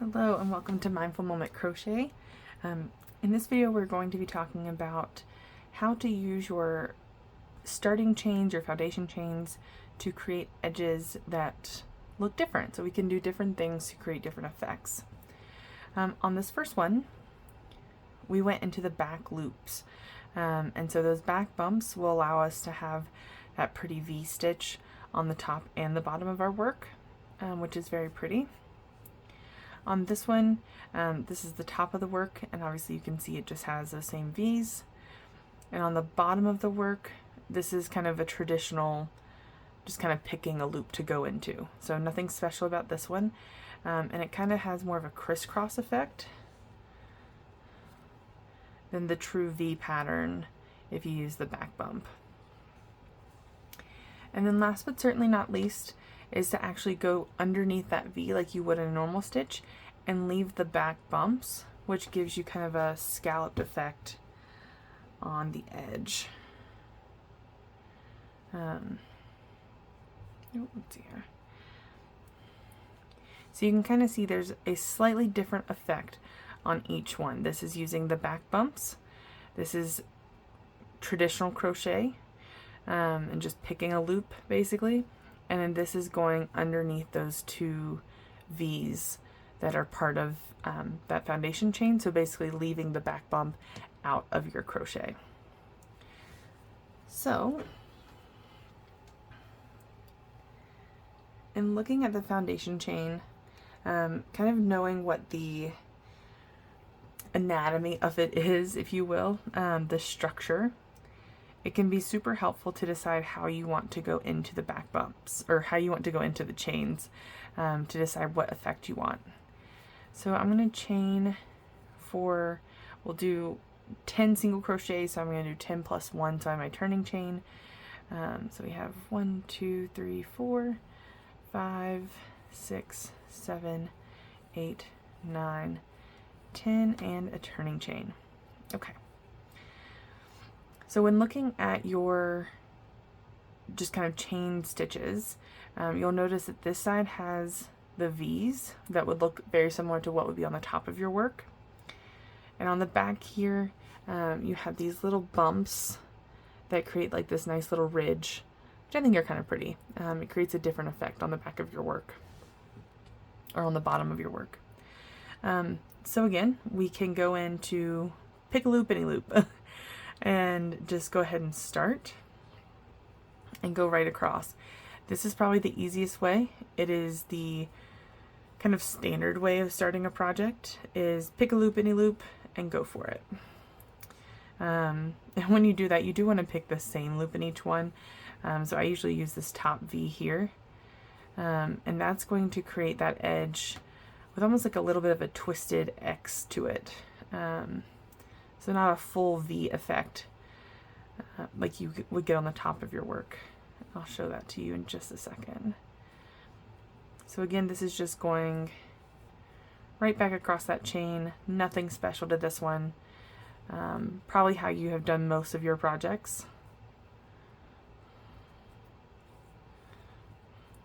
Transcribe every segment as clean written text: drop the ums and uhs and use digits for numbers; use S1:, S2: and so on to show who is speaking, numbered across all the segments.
S1: Hello and welcome to Mindful Moment Crochet. In this video we're going to be talking about how to use your starting chains, your foundation chains, to create edges that look different. So we can do different things to create different effects. On this first one, we went into the back loops. And so those back bumps will allow us to have that pretty V stitch on the top and the bottom of our work, which is very pretty. On this one, this is the top of the work, and obviously you can see it just has those same V's. And on the bottom of the work, this is kind of a traditional, just kind of picking a loop to go into. So nothing special about this one. And it kind of has more of a crisscross effect than the true V pattern if you use the back bump. And then last but certainly not least is to actually go underneath that V like you would in a normal stitch and leave the back bumps, which gives you kind of a scalloped effect on the edge. Let's see here. So you can kind of see there's a slightly different effect on each one. This is using the back bumps. This is traditional crochet and just picking a loop basically. And then this is going underneath those two V's that are part of that foundation chain. So basically leaving the back bump out of your crochet. So, in looking at the foundation chain, kind of knowing what the anatomy of it is, if you will, the structure, it can be super helpful to decide how you want to go into the back bumps, or how you want to go into the chains, to decide what effect you want. So I'm going to chain for, we'll do 10 single crochets, so I'm going to do 10 plus 1, so I have my turning chain. So we have 1, 2, 3, 4, 5, 6, 7, 8, 9, 10, and a turning chain. Okay. So when looking at your just kind of chain stitches, you'll notice that this side has the V's that would look very similar to what would be on the top of your work. And on the back here, you have these little bumps that create like this nice little ridge, which I think are kind of pretty. It creates a different effect on the back of your work, or on the bottom of your work. So again, we can go into pick a loop, any loop. And just go ahead and start and go right across. This is probably the easiest way. It is the kind of standard way of starting a project, is pick a loop, any loop, and go for it. And when you do that, you do want to pick the same loop in each one. So I usually use this top V here. And that's going to create that edge with almost like a little bit of a twisted X to it. So not a full V effect like you would get on the top of your work. I'll show that to you in just a second. So again, this is just going right back across that chain. Nothing special to this one. Probably how you have done most of your projects.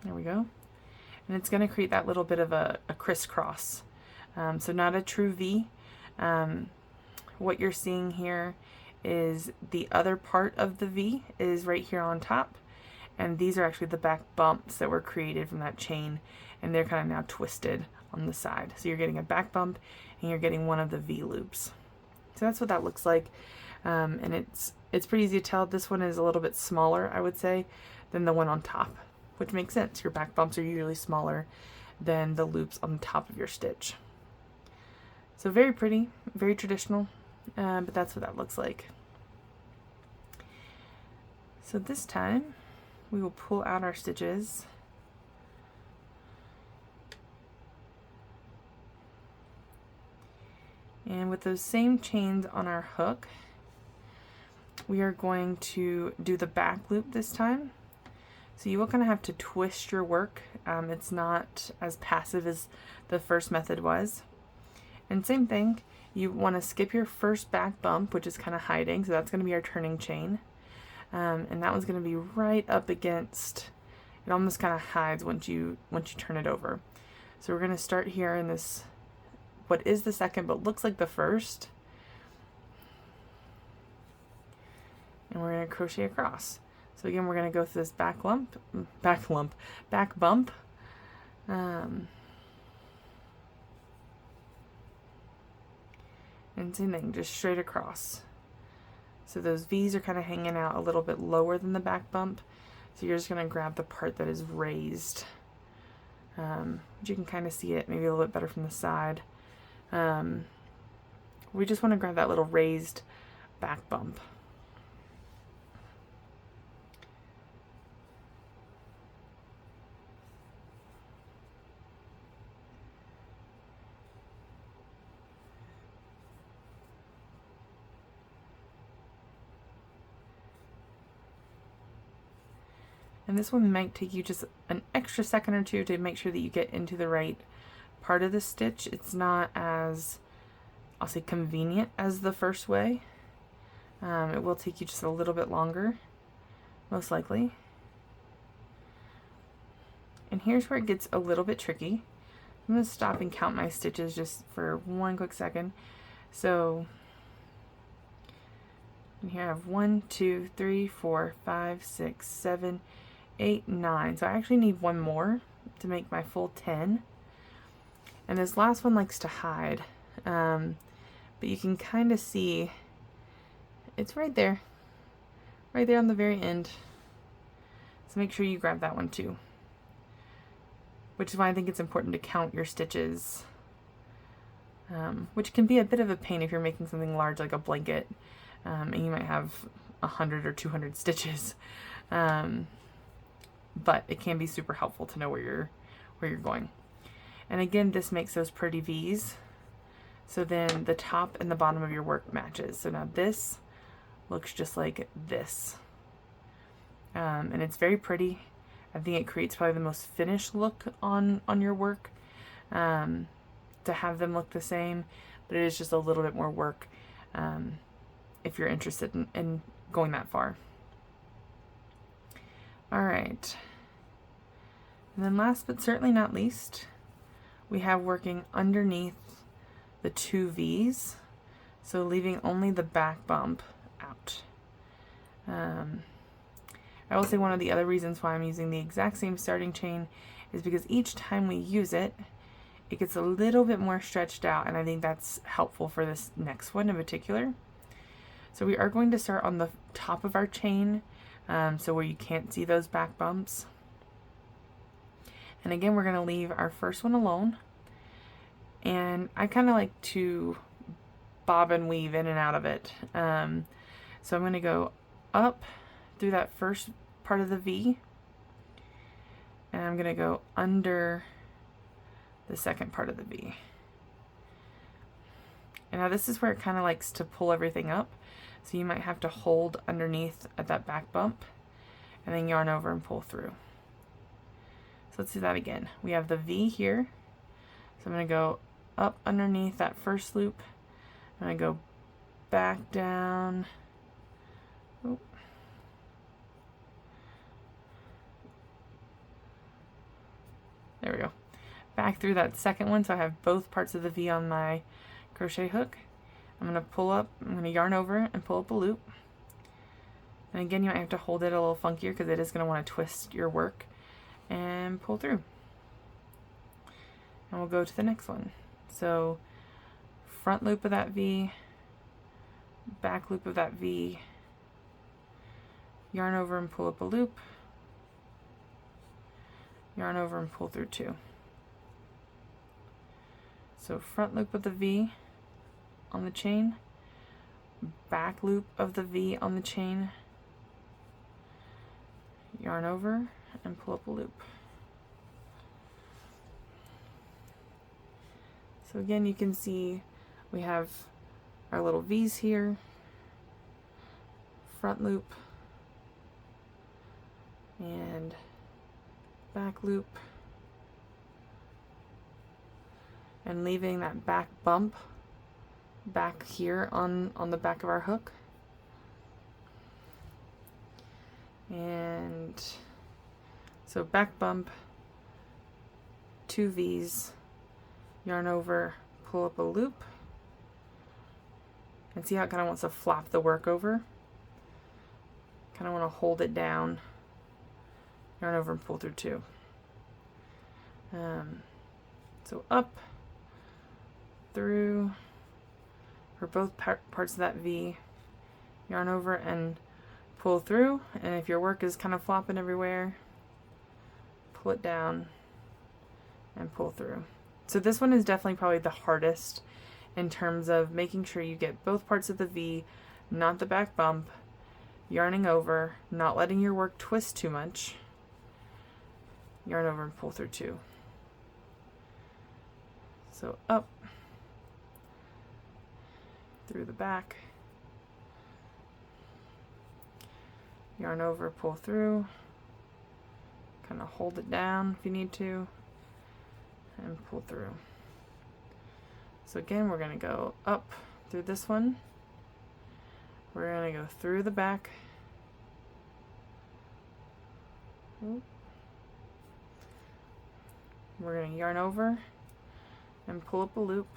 S1: There we go. And it's going to create that little bit of a crisscross. So not a true V. What you're seeing here is the other part of the V is right here on top, and these are actually the back bumps that were created from that chain, and they're kind of now twisted on the side. So you're getting a back bump and you're getting one of the V loops. So that's what that looks like, and it's pretty easy to tell. This one is a little bit smaller, I would say, than the one on top, which makes sense. Your back bumps are usually smaller than the loops on the top of your stitch. So very pretty, very traditional. But that's what that looks like. So this time we will pull out our stitches and with those same chains on our hook, we are going to do the back loop this time. So you will kind of have to twist your work. It's not as passive as the first method was. And same thing, you want to skip your first back bump, which is kind of hiding, so that's going to be our turning chain. And that one's going to be right up against, it almost kind of hides once you turn it over. So we're going to start here in this what is the second but looks like the first. And we're going to crochet across. So again, we're going to go through this back bump. And same thing, just straight across. So those V's are kind of hanging out a little bit lower than the back bump. So you're just going to grab the part that is raised. You can kind of see it maybe a little bit better from the side. We just want to grab that little raised back bump. And this one might take you just an extra second or two to make sure that you get into the right part of the stitch. It's not as, I'll say, convenient as the first way. It will take you just a little bit longer, most likely. And here's where it gets a little bit tricky. I'm going to stop and count my stitches just for one quick second. So, and here I have 1, 2, 3, 4, 5, 6, 7, 8, 9. So I actually need one more to make my full 10. And this last one likes to hide. But you can kind of see it's right there on the very end. So make sure you grab that one too. Which is why I think it's important to count your stitches. Which can be a bit of a pain if you're making something large like a blanket. And you might have 100 or 200 stitches. But it can be super helpful to know where you're going. And again, this makes those pretty V's. So then the top and the bottom of your work matches. So now this looks just like this. And it's very pretty. I think it creates probably the most finished look on your work, to have them look the same, but it is just a little bit more work if you're interested in going that far. Alright, and then last but certainly not least, we have working underneath the 2 V's, so leaving only the back bump out. I will say one of the other reasons why I'm using the exact same starting chain is because each time we use it, it gets a little bit more stretched out, and I think that's helpful for this next one in particular. So we are going to start on the top of our chain, so where you can't see those back bumps. And again, we're going to leave our first one alone. And I kind of like to bob and weave in and out of it. So I'm going to go up through that first part of the V, and I'm going to go under the second part of the V. And now this is where it kind of likes to pull everything up, so you might have to hold underneath at that back bump and then yarn over and pull through. So let's do that again. We have the V here, so I'm going to go up underneath that first loop. I'm going to go back down. Oop. There we go. Back through that second one, so I have both parts of the V on my crochet hook. I'm going to pull up, I'm going to yarn over and pull up a loop. And again, you might have to hold it a little funkier because it is going to want to twist your work, and pull through. And we'll go to the next one. So front loop of that V, back loop of that V, yarn over and pull up a loop, yarn over and pull through 2. So front loop of the V on the chain, back loop of the V on the chain, yarn over and pull up a loop. So again, you can see we have our little V's here, front loop, and back loop, and leaving that back bump back here on the back of our hook. And so back bump, 2 V's, yarn over, pull up a loop. And see how it kind of wants to flap the work over? Kind of want to hold it down, yarn over and pull through 2. So up, through, for both parts of that V, yarn over and pull through. And if your work is kind of flopping everywhere, pull it down and pull through. So this one is definitely probably the hardest in terms of making sure you get both parts of the V, not the back bump, yarning over, not letting your work twist too much, yarn over and pull through 2. So up, through the back, yarn over, pull through, kind of hold it down if you need to, and pull through. So again, we're going to go up through this one. We're going to go through the back. We're going to yarn over and pull up a loop.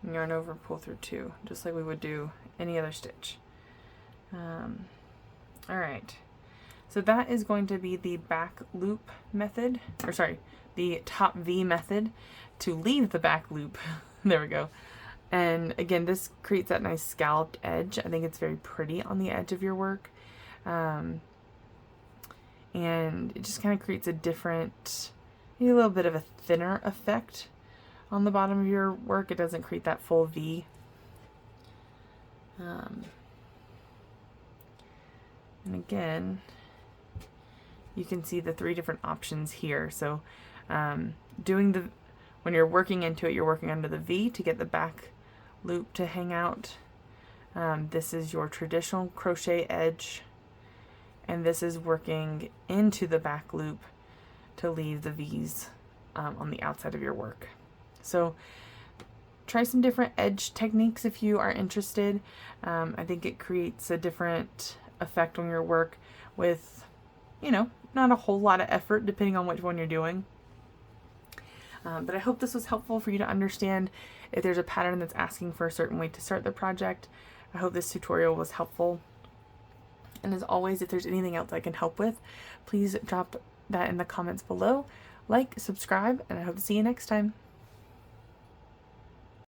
S1: And yarn over and pull through 2, just like we would do any other stitch. Alright, so that is going to be the back loop method, or sorry, the top V method to leave the back loop. There we go. And again, this creates that nice scalloped edge. I think it's very pretty on the edge of your work. And it just kind of creates a different, maybe a little bit of a thinner effect on the bottom of your work. It doesn't create that full V. And again, you can see the 3 different options here. So when you're working into it, you're working under the V to get the back loop to hang out. This is your traditional crochet edge, and this is working into the back loop to leave the V's on the outside of your work. So try some different edge techniques if you are interested. I think it creates a different effect on your work with, you know, not a whole lot of effort depending on which one you're doing. But I hope this was helpful for you to understand if there's a pattern that's asking for a certain way to start the project. I hope this tutorial was helpful. And as always, if there's anything else I can help with, please drop that in the comments below. Like, subscribe, and I hope to see you next time.